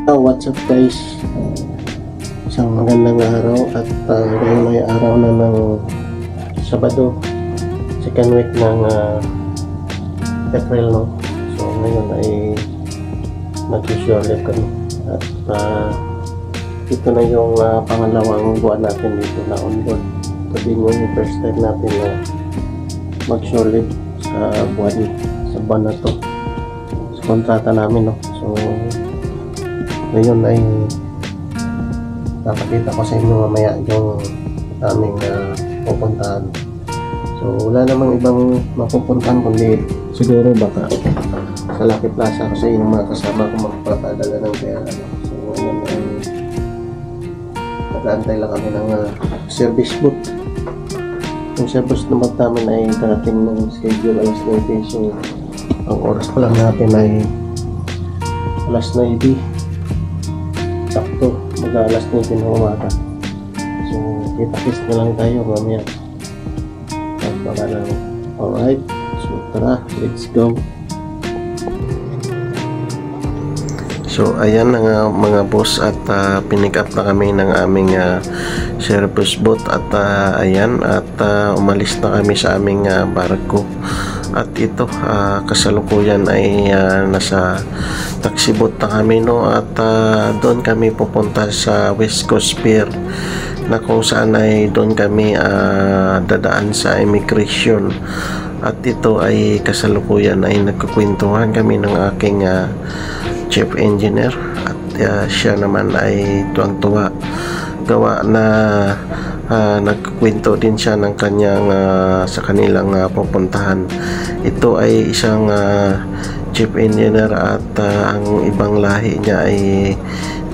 What's up guys? Isang magandang araw at ngayon ay araw na ng Sabado, second week ng April, no? So ngayon ay mag-usual kami at ito na yung pangalawang buwan natin dito na on board. Ito din yung first time natin na mag-solid sa buwan na to sa kontrata namin, no? So ngayon ay napakita ko sa inyo mamaya yung aming pupuntahan. So wala namang ibang mapupuntahan kundi siguro baka sa Lucky Plaza kasi yung mga kasama ko magpapadala ng pera. So ngayon ay nag-aantay lang kami ng service boot. Yung service naman namin ay darating ng schedule alas 9. So ang oras pa lang natin ay alas 9. Sakto, mag-alas 9 ng umaga. So, kita-kits na lang tayo mamaya. At baka lang. Alright, so tara, let's go. So, ayan na mga boss at pinick up na kami ng aming service boat at ayan at umalis na kami sa aming barko. At ito kasalukuyan ay nasa taxi boat na kami, no? At doon kami pupunta sa West Coast Pier na kung saan ay doon kami dadaan sa immigration. At ito ay kasalukuyan ay nagkukwentuhan kami ng aking chief engineer at siya naman ay tuwang-tuwa gawa na nagkwento din siya ng kanyang sa kanilang pupuntahan. Ito ay isang chief engineer at ang ibang lahi niya ay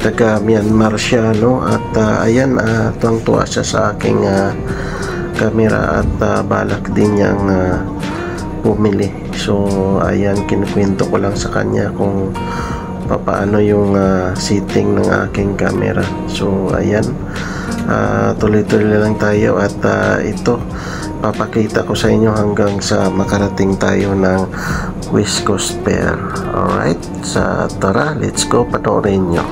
taga Myanmar siya, no? At ayan, tuwang-tuwa siya sa aking camera at balak din niyang bumili. So ayan, kinukwento ko lang sa kanya kung paano yung setting ng aking camera. So ayan, tuloy-tuloy lang tayo at ito papakita ko sa inyo hanggang sa makarating tayo ng West Coast Pier. Alright, sa tara, let's go, panoorin nyo.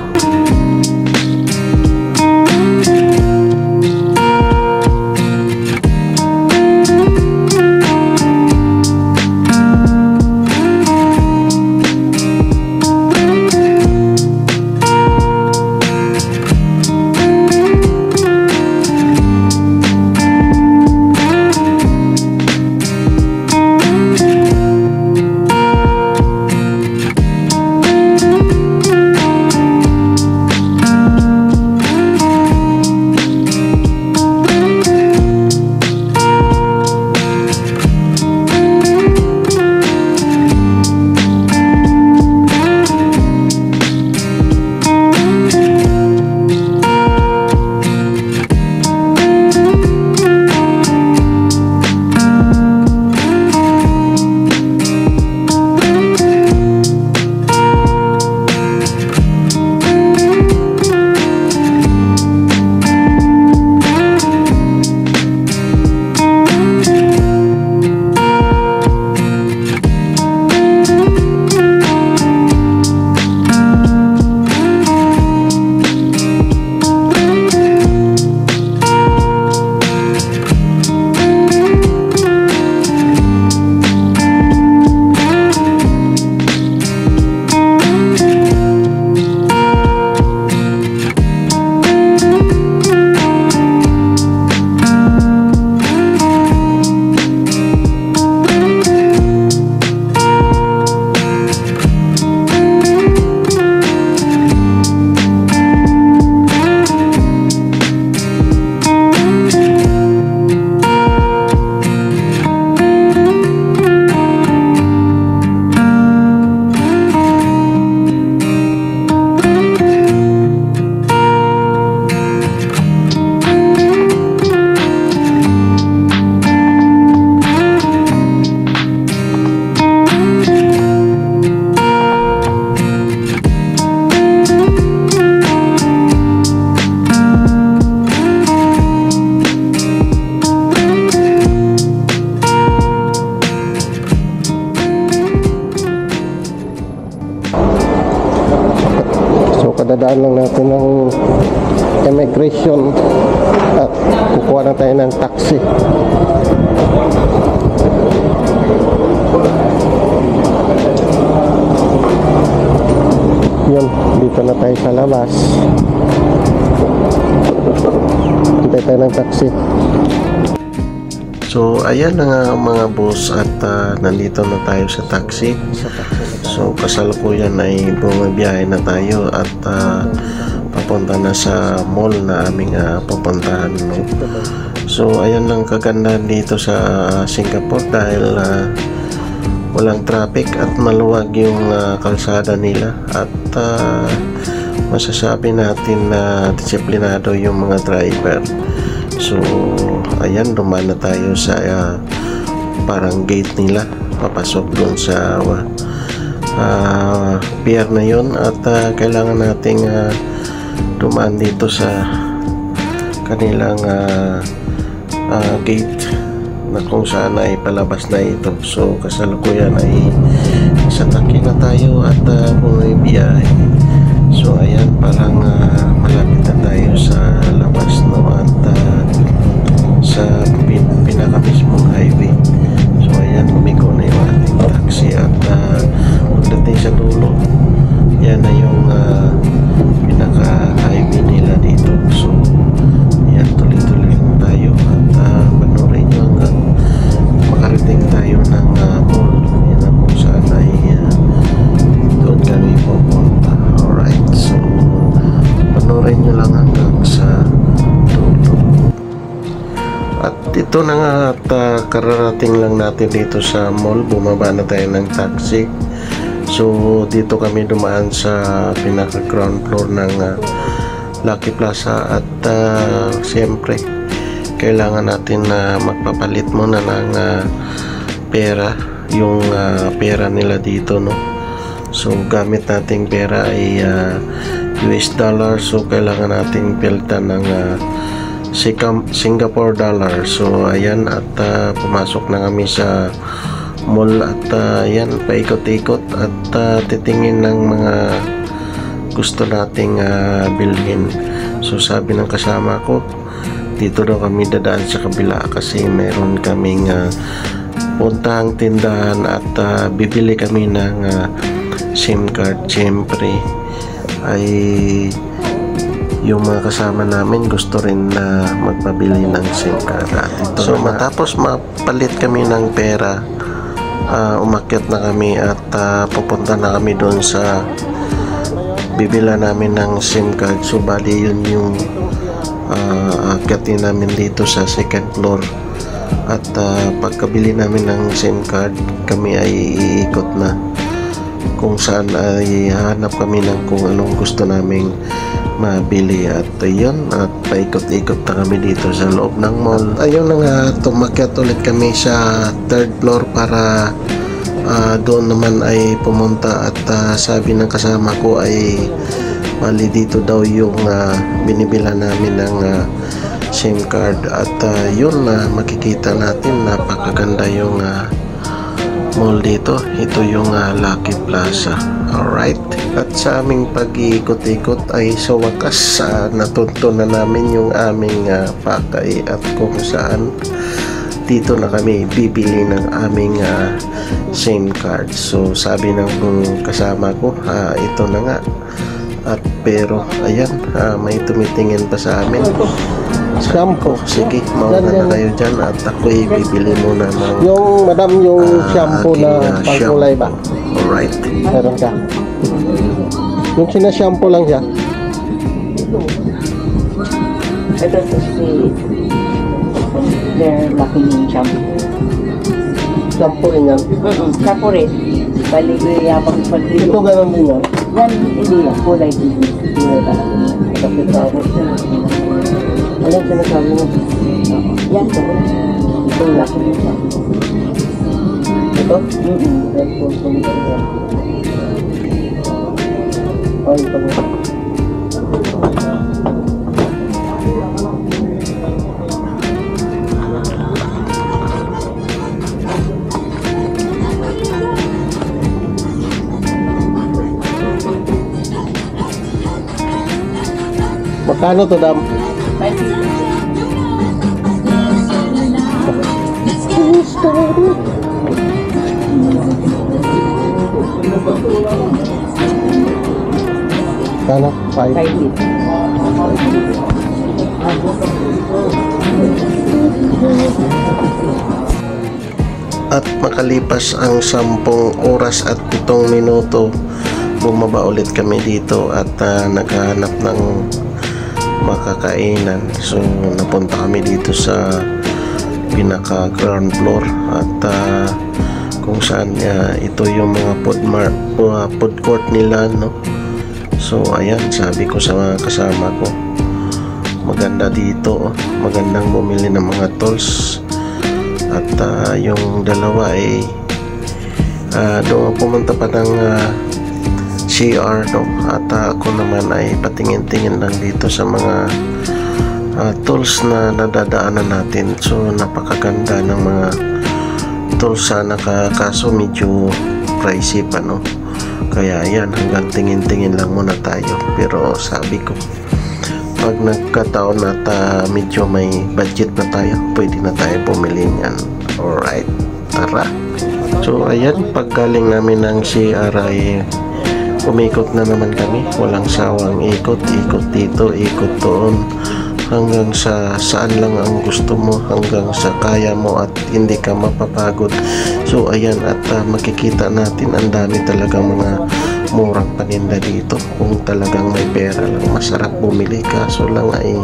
padadaan lang natin ng immigration at kukuha na tayo ng taxi. Yun, dito na tayo sa labas. Hintay tayo ng taxi. So ayan na nga mga boss, at nandito na tayo sa taxi. So kasalukuyan ay bumabiyahe na tayo at papunta na sa mall na aming pupuntahan, no? So ayan lang kagandahan dito sa Singapore, dahil walang traffic at maluwag yung kalsada nila, at masasabi natin na disiplinado yung mga driver. So ayan, dumaan na tayo sa parang gate nila papasok doon sa pier na yun, at kailangan nating dumaan dito sa kanilang gate na kung saan ay palabas na ito. So kasalukuyan ay sa Taki na tayo at bumibiyahe. So ayan, parang malapit na tayo sa labas, no? At sa pinaka mismong highway. So ayan, lumigo na yung ating taxi, at pagdating sa dulo, yan na yung pinaka highway nila dito. So ayan, tuloy-tuloy lang tayo at panoorin nyo hanggang makarating tayo ng mall. Yan na kung saan ay doon kami pupunta. Alright, so panoorin nyo lang hanggang sa dulo. At ito na nga, at kararating lang natin dito sa mall. Bumaba na tayo ng taxi. So dito kami dumaan sa pinaka ground floor ng Lucky Plaza, at siyempre kailangan natin na magpapalit muna ng pera, yung pera nila dito, no? So gamit nating pera ay US dollar, so kailangan nating piltan ng Singapore dollar. So ayan, at pumasok na kami sa mall, at ayan, paikot-ikot at titingin ng mga gusto nating bilhin. So sabi ng kasama ko, dito daw kami dadaan sa kabila kasi meron kaming puntahang tindahan, at bibili kami ng SIM card. Siyempre ay yung mga kasama namin gusto rin na magpabili ng SIM card. So matapos mapalit kami ng pera, umakyat na kami at pupunta na kami doon sa bibila namin ng SIM card. So bali yun yung akyatin namin dito sa second floor, at pagkabili namin ng SIM card, kami ay iikot na kung saan ay hanap kami ng kung anong gusto naming mabili. At ayun, at paikot-ikot na kami dito sa loob ng mall. Ayun na nga, tumakyat ulit kami sa third floor para doon naman ay pumunta, at sabi ng kasama ko ay bali dito daw yung binibila namin ng SIM card. At yun, makikita natin napakaganda yung mall dito. Ito yung Lucky Plaza. Alright, at sa aming pag-iikot-ikot ay sa wakas natunto na namin yung aming pakay, at kung saan dito na kami bibili ng aming SIM card. So sabi ng kasama ko, ito na nga. At pero ayan, may tumitingin pa sa amin. Shampoo. Sige, mauna na kayo dyan, at ako'y bibili muna ng yung madam, yung shampoo na pangkulay ba? Alright. Meron ka. Yung sinashampoo lang siya. Ito si their lucky shampoo. Shampoo rin yan. Shampoo rin. Bali, yapang pag-ilo. Ito ganun din yan. Yan, hindi yan. Kulay din. Kulay talaga. Ito pitapos. Ano yung sinasabi mo? Yan, ito. Ito yung lucky shampoo. Ito? Red Bull. Oh, ito mo. Magkano to, dam? 550. Magkano? 5. 550. At makalipas ang 10 oras at 7 minuto, bumaba ulit kami dito at naghahanap ng makakainan. So napunta kami dito sa pinaka ground floor at kung saan ito yung mga food court nila, no? So ayan, sabi ko sa mga kasama ko, maganda dito, magandang bumili ng mga tools. At yung dalawa ay doon pumunta pa ng CR, no? At ako naman ay patingin-tingin lang dito sa mga tools na nadadaanan natin. So napakaganda ng mga tools sana, kaso medyo pricey pa, no? Kaya yan, hanggang tingin-tingin lang muna tayo. Pero sabi ko, pag nagkataon at medyo may budget na tayo, pwede na tayo bumili niyan. Alright, tara. So ayan, pag galing namin ng CR ay umikot na naman kami. Walang sawang ikot dito, ikot doon, hanggang sa saan lang ang gusto mo, hanggang sa kaya mo at hindi ka mapapagod. So ayan, at makikita natin ang dami talagang mga murang paninda dito. Kung talagang may pera lang, masarap bumili. Kaso lang ay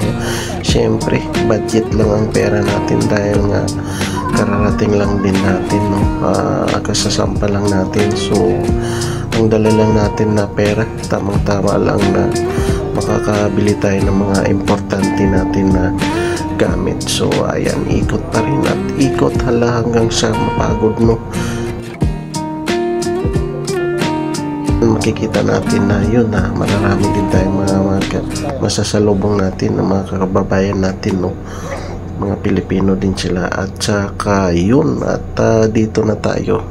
syempre budget lang ang pera natin, dahil nga kararating lang din natin, no? Kasasampa lang natin. So ang dala lang natin na pera, tamang tama lang na makakabili tayo ng mga importante natin na gamit. So ayan, ikot pa rin at ikot hanggang sa mapagod, no? Makikita natin na yun, mararami din tayong mga masasalubong natin ng mga kababayan natin, no? Mga Pilipino din sila. At saka yun, at dito na tayo.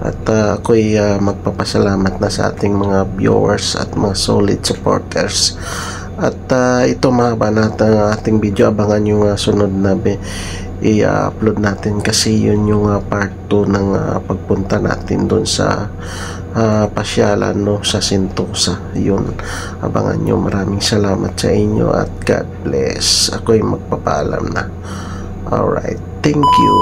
At ako'y magpapasalamat na sa ating mga viewers at mga solid supporters. At ito, mahaba na ang ating video. Abangan yung sunod na i-upload natin, kasi yun yung part 2 ng pagpunta natin doon sa pasyalan, no, sa Sentosa. Yun, abangan nyo. Maraming salamat sa inyo at God bless. Ako'y magpapaalam na. Alright, thank you.